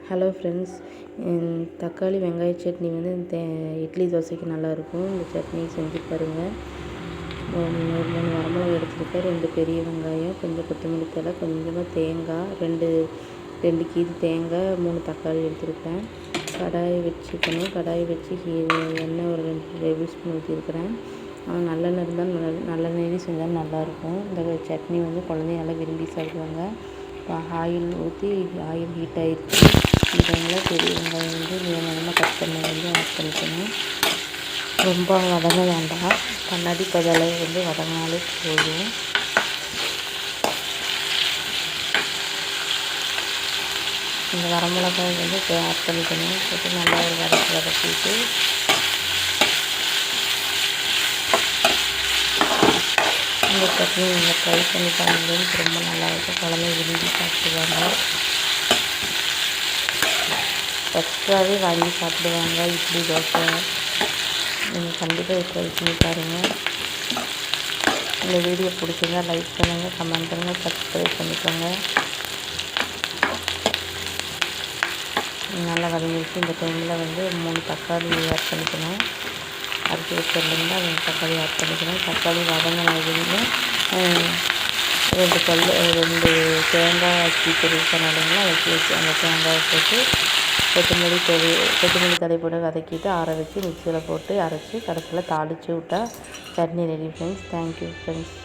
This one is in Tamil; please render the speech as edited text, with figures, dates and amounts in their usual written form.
ஹலோ ஃப்ரெண்ட்ஸ், தக்காளி வெங்காய சட்னி வந்து இட்லி தோசைக்கு நல்லாயிருக்கும். இந்த சட்னி செஞ்சு பாருங்கள். ஒரு 3 வரமிளகா எடுத்துருக்கேன், 2 பெரிய வெங்காயம், கொஞ்சம் கொத்தமல்லி தழை, கொஞ்சமாக தேங்காய், 2 கீது தேங்காய், 3 தக்காளி எடுத்துருக்கேன். கடாயை வச்சுக்கணும். கடாயை வச்சு எண்ணெய் ஒரு 2 டேபிள் ஸ்பூன் ஊற்றிருக்கிறேன். நல்லெண்ணெய் இருந்தால் நல்லெண்ணெய் செஞ்சாலும் நல்லாயிருக்கும். இந்த சட்னி வந்து குழந்தைங்க நல்லா விரும்பி சாப்பிடுவாங்க. ஆயில் ஊற்றி ஆயில் ஹீட் ஆகிடுச்சு. இந்த டைமில் பெரிய வெங்காயம் வந்து நீளமாக கட் பண்ணி வந்து ஆட் பண்ணிக்கணும். ரொம்ப வதங்க வேண்டாம், கண்ணாடி பதலை வந்து வதங்கினாலே போதும். இந்த வரமிளகாய் வந்து ஆட் பண்ணிக்கணும். போட்டு நல்லா ஒரு வதக்கிட்டு இந்த சட்னி நீங்கள் ட்ரை பண்ணி பாருங்கள். ரொம்ப நல்லாயிருக்கும். குழந்தைங்க விரும்பி சாப்பிடுவாங்க. எக்ஸ்ட்ராவே வாங்கி சாப்பிடுவாங்க. இட்லி தோசை நீங்கள் கண்டிப்பாக ட்ரை பண்ணி பாருங்கள். இந்த வீடியோ பிடிச்சிருந்தா லைக் பண்ணுங்கள், கமெண்ட் பண்ணுங்கள், சப்ஸ்கிரைப் பண்ணிக்கோங்க. நல்லா வதங்கிடுச்சு. இந்த டைமில் வந்து 3 தக்காளி ஆட் பண்ணிக்கணும். அரைச்சி வச்சுருந்தீங்கன்னா 2 தக்காளி ஆட் பண்ணிக்கணும். தக்காளி வதங்கினதுமே 2 தேங்காய் சீக்கிரம் வச்சு அந்த தேங்காயை போட்டு கொத்தமல்லி தழை போட்டு வதக்கிட்டு ஆற வச்சு மிக்சியில் போட்டு அரைச்சி கடைசியில் தாளித்து விட்டா chutney ready friends. Thank you friends.